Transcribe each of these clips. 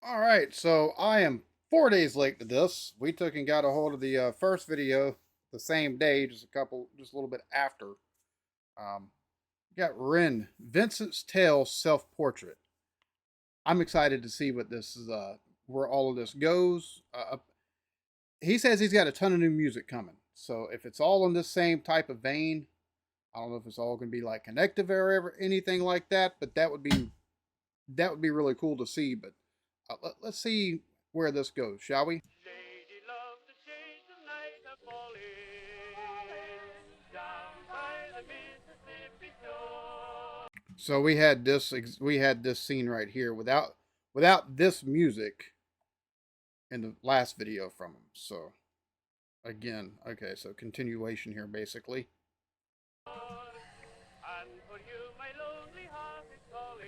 All right, so I am 4 days late to this. We took and got a hold of the first video the same day, just a little bit after. We got Ren Vincent's Tale self-portrait. I'm excited to see what this is, where all of this goes. He says he's got a ton of new music coming, so if it's all in this same type of vein, I don't know if it's all going to be like connective or ever anything like that, but that would be really cool to see. But let's see where this goes, shall we? Lady love to change the night of falling down by the Mississippi shore. So we had this scene right here without this music in the last video from him. So again, okay, so continuation here basically. And for you my lonely heart is calling.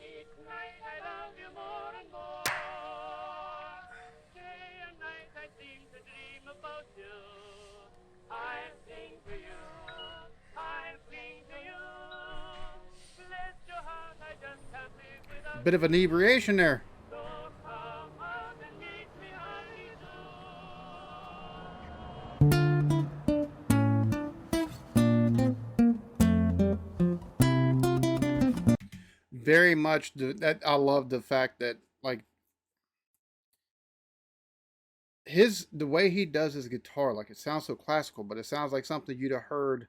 Each night I love you more and more. Day and night I seem to dream about you. I sing to you, I sing to you. Bless your heart, I just can't live without Bit of inebriation there. so come out and meet me honey Very much that I love the fact that like the way he does his guitar, like it sounds so classical, but it sounds like something you'd have heard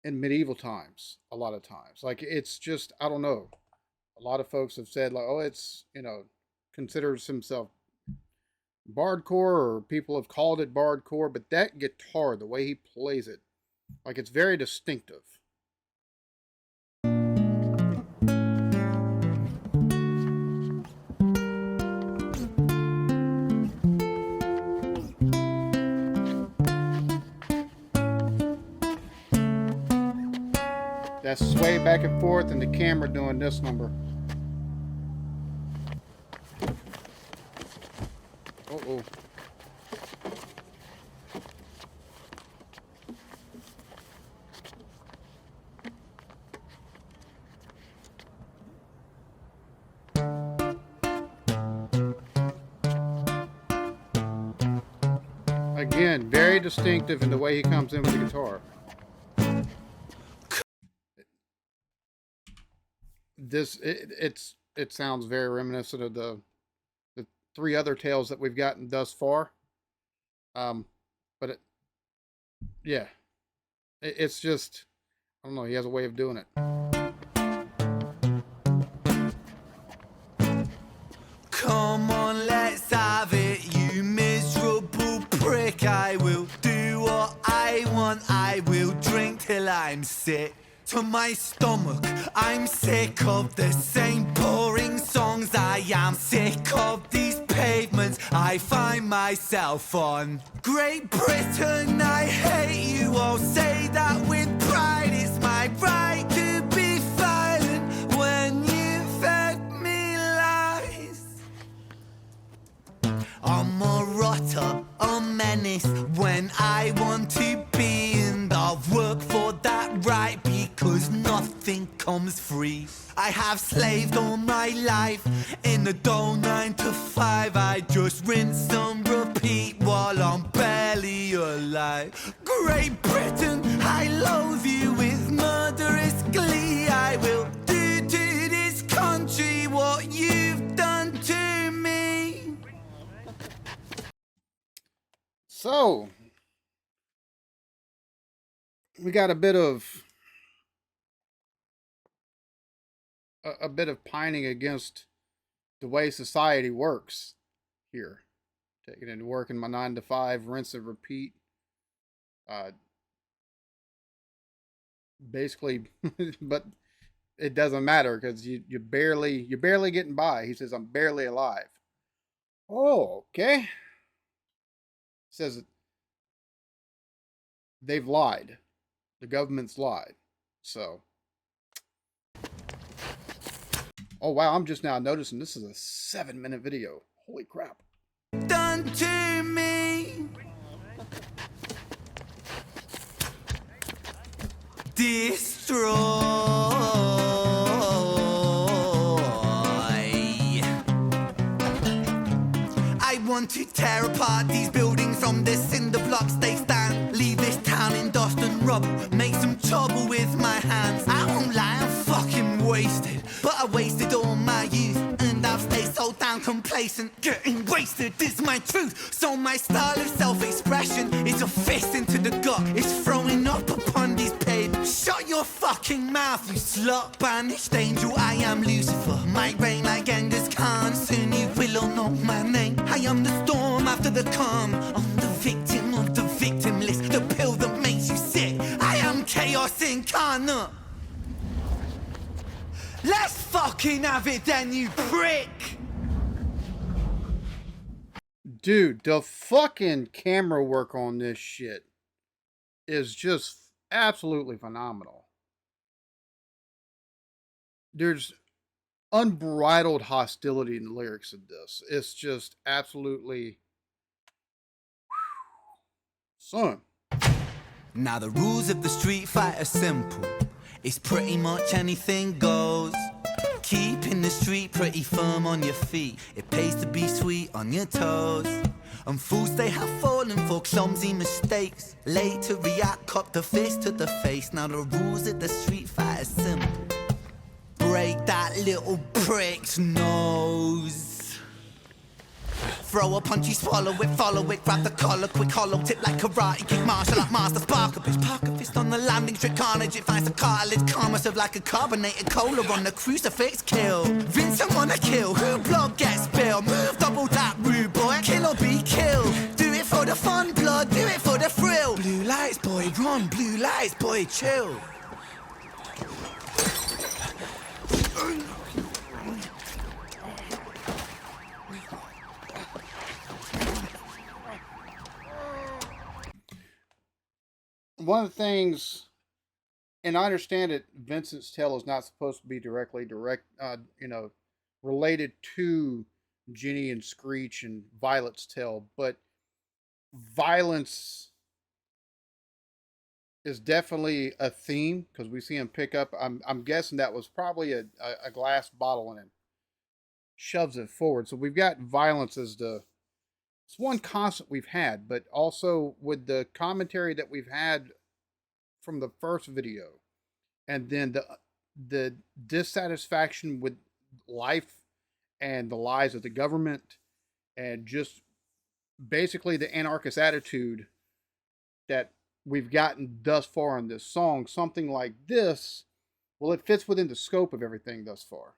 in medieval times a lot of times. Like it's just, I don't know. A lot of folks have said like, oh, it's, considers himself bardcore, or people have called it bardcore, but that guitar, the way he plays it, like it's very distinctive. That sway back and forth and the camera doing this number. Uh-oh. Again, very distinctive in the way he comes in with the guitar. It sounds very reminiscent of the three other tales that we've gotten thus far. But yeah, it's just, I don't know. He has a way of doing it. Come on, let's have it, you miserable prick. I will do what I want. I will drink till I'm sick to my stomach. I'm sick of the same boring songs. I am sick of these pavements I find myself on. Great Britain, I hate you. I'll say that with pride. It's my right to be violent when you fed me lies. I'm a rotter, a menace when I want to be, and I've worked for that right because nothing comes free. I have slaved all my life in the dull 9 to 5. I just rinse and repeat while I'm barely alive. Great Britain, I loathe you with murderous glee. I will do to this country what you've done to me. So we got a bit of pining against the way society works here. Taking it to work in my 9 to 5, rinse and repeat. Basically, but it doesn't matter because you're barely getting by. He says, I'm barely alive. Oh, okay. Says they've lied. The government's lied. So, oh wow, I'm just now noticing this is a 7-minute video. Holy crap. Done to me. Destroy. want to tear apart these buildings from the cinder blocks they stand. Leave this town in dust and rubble, make some trouble with my hands. I won't lie, I'm fucking wasted, but I wasted all my youth, and I've stayed so damn complacent. Getting wasted is my truth, so my style of self-expression is a fist into the gut. It's throwing up upon these pavements. Shut your fucking mouth, you slut. Banished angel, I am Lucifer. Might reign like Genghis Khan, soon you will all know my name. I am the storm after the calm, I'm the victim of the victim list, the pill that makes you sick. I am chaos incarnate. Let's fucking have it then, you prick! Dude, the fucking camera work on this shit is just absolutely phenomenal. There's unbridled hostility in the lyrics of this. It's just absolutely... Son. Now the rules of the street fight are simple. It's pretty much anything goes. Keeping the street pretty firm on your feet. It pays to be sweet on your toes. And fools they have fallen for clumsy mistakes. Late to react, cop the fist to the face. Now the rules of the street fight are simple. Break that little prick's nose. Throw a punch, you swallow it, follow it, grab the collar, quick hollow tip like karate kick, martial art master, spark a bitch, park a fist on the landing strip, carnage, it finds the cartilage, karma serve like a carbonated cola on the crucifix, kill. Vincent wanna kill, who blood gets spilled, move double that rude boy, kill or be killed. Do it for the fun, blood, do it for the thrill. Blue lights, boy, run, blue lights, boy, chill. One of the things, and I understand that Vincent's tale is not supposed to be directly related to Ginny and Screech and Violet's tale, but violence is definitely a theme because we see him pick up. I'm guessing that was probably a glass bottle and it shoves it forward. So we've got violence as it's one constant we've had, but also with the commentary that we've had from the first video, and then the dissatisfaction with life and the lies of the government, and just basically the anarchist attitude that we've gotten thus far in this song. Something like this, well, it fits within the scope of everything thus far.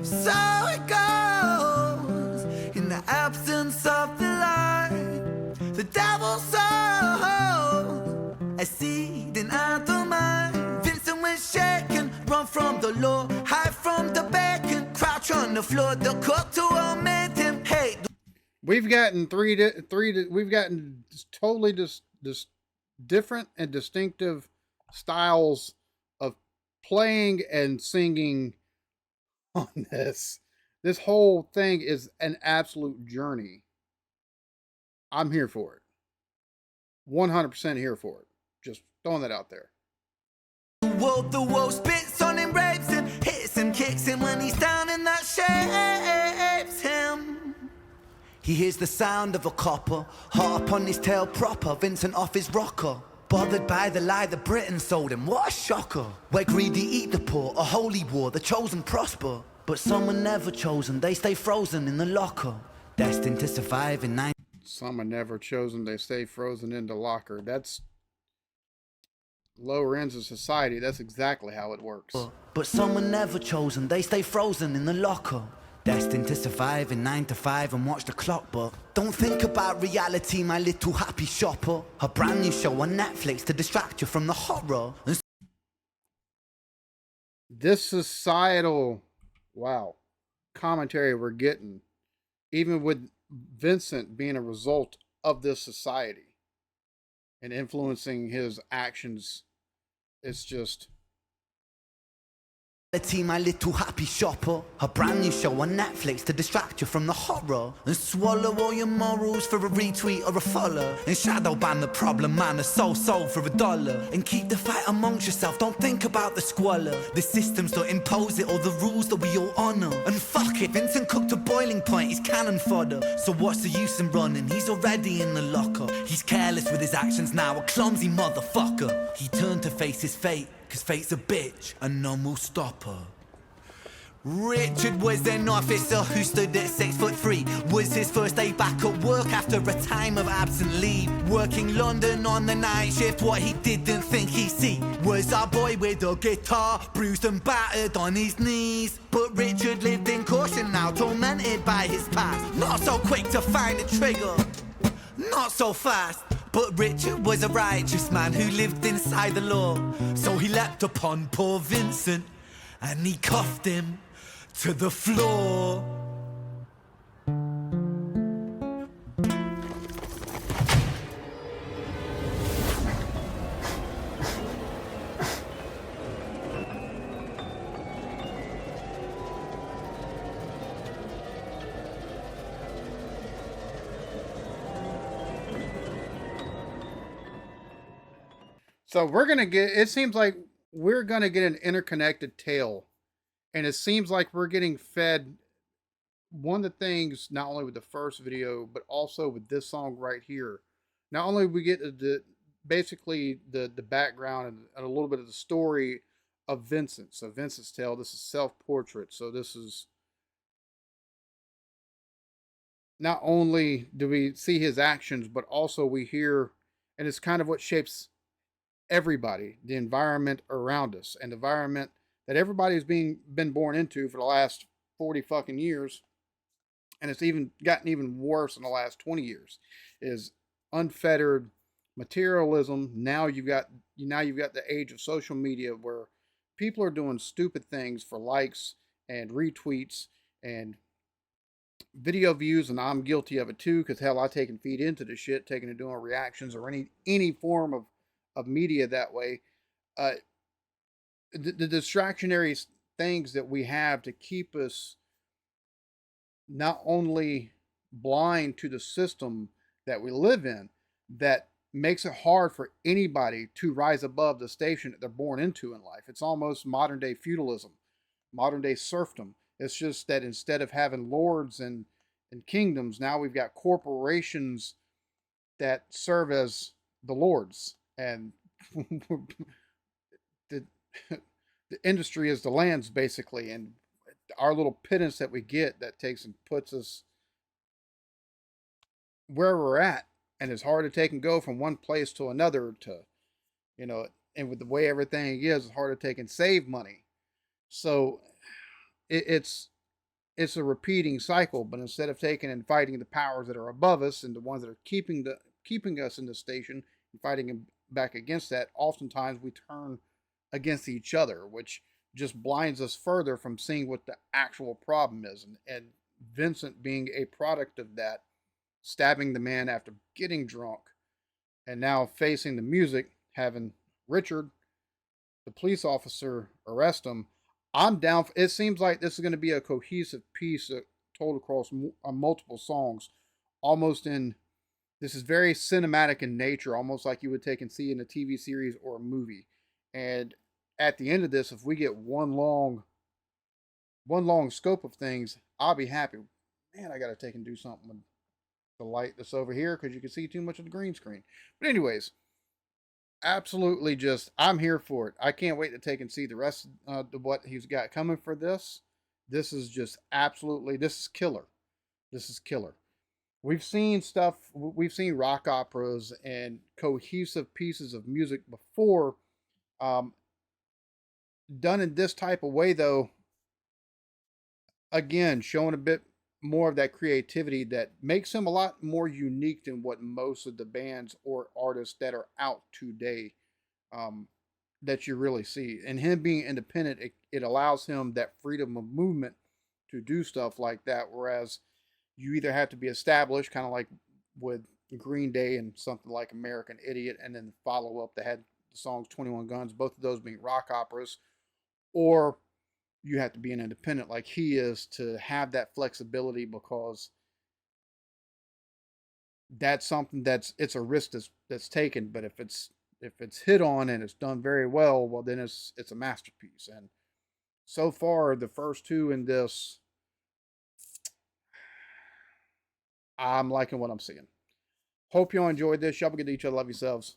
So it goes in the absence of the light. The devil sows a seed in either mind. Vincent was shaken, run from the law, hide from the bacon, crouch on the floor. The cook to omit him. Hey, We've gotten we've gotten totally different and distinctive styles of playing and singing on this. This whole thing is an absolute journey. I'm here for it. 100% here for it. Just throwing that out there. the wolf spits on him, rapes him, hits him, kicks him when he's down, and that shapes him. He hears the sound of a copper, hot up on his tail proper, Vincent off his rocker. Bothered by the lie that Britain sold him, what a shocker. Where greedy eat the poor, a holy war, the chosen prosper. But some are never chosen, they stay frozen in the locker. Destined to survive in 9. Some are never chosen, they stay frozen in the locker. That's lower ends of society. That's exactly how it works. But some are never chosen, they stay frozen in the locker. Destined to survive in 9 to 5 and watch the clock, but don't think about reality, my little happy shopper. A brand new show on Netflix to distract you from the horror. this societal, wow, commentary we're getting, even with Vincent being a result of this society and influencing his actions, it's just My little happy shopper, a brand new show on Netflix to distract you from the horror and swallow all your morals for a retweet or a follow and shadow ban the problem man a soul for $1 and keep the fight amongst yourself, don't think about the squalor, the systems don't impose it or the rules that we all honor, and fuck it, Vincent cooked to boiling point, he's cannon fodder, so what's the use in running, he's already in the locker, he's careless with his actions now, a clumsy motherfucker, he turned to face his fate, cause fate's a bitch and none will stop her. Richard was an officer who stood at 6'3", was his first day back at work after a time of absent leave, working London on the night shift. What he didn't think he'd see was our boy with a guitar, bruised and battered on his knees. But Richard lived in caution now, tormented by his past, not so quick to find a trigger, not so fast. But Richard was a righteous man who lived inside the law, so he leapt upon poor Vincent and he cuffed him to the floor. so we're gonna get. It seems like we're gonna get an interconnected tale, and it seems like we're getting fed one of the things not only with the first video but also with this song right here. Not only we get basically the background and a little bit of the story of Vincent. So Vincent's tale. This is self-portrait. So this is not only do we see his actions, but also we hear, and it's kind of what shapes everybody, the environment around us, and the environment that everybody's been born into for the last 40 fucking years, and it's even gotten even worse in the last 20 years, is unfettered materialism. Now you've got the age of social media where people are doing stupid things for likes and retweets and video views, and I'm guilty of it too, because hell, I take and feed into the shit, taking and doing reactions or any form of media that way. The distractionary things that we have to keep us not only blind to the system that we live in, that makes it hard for anybody to rise above the station that they're born into in life. It's almost modern day feudalism, modern day serfdom. It's just that instead of having lords and kingdoms, now we've got corporations that serve as the lords, and the the industry is the lands basically, and our little pittance that we get that takes and puts us where we're at, and it's hard to take and go from one place to another to, and with the way everything is, it's hard to take and save money. So it's a repeating cycle. But instead of taking and fighting the powers that are above us and the ones that are keeping us in the station and fighting back against that, oftentimes we turn against each other, which just blinds us further from seeing what the actual problem is. And Vincent being a product of that, stabbing the man after getting drunk, and now facing the music, having Richard, the police officer, arrest him. I'm down. It seems like this is going to be a cohesive piece told across multiple songs, almost in. This is very cinematic in nature, almost like you would take and see in a TV series or a movie. And at the end of this, if we get one long scope of things, I'll be happy. Man, I got to take and do something with the light that's over here because you can see too much of the green screen. But anyways, absolutely, just I'm here for it. I can't wait to take and see the rest of what he's got coming for this. This is just absolutely, this is killer. This is killer. We've seen stuff, we've seen rock operas and cohesive pieces of music before. Done in this type of way, though, again, showing a bit more of that creativity that makes him a lot more unique than what most of the bands or artists that are out today that you really see. And him being independent, it allows him that freedom of movement to do stuff like that. Whereas you either have to be established, kind of like with Green Day and something like American Idiot, and then follow up that had the songs 21 Guns, both of those being rock operas, or you have to be an independent like he is to have that flexibility, because that's something it's a risk that's taken. But if it's hit on and it's done very well, well then it's a masterpiece. And so far the first two in this, I'm liking what I'm seeing. Hope y'all enjoyed this. Y'all be good to each other. Love yourselves.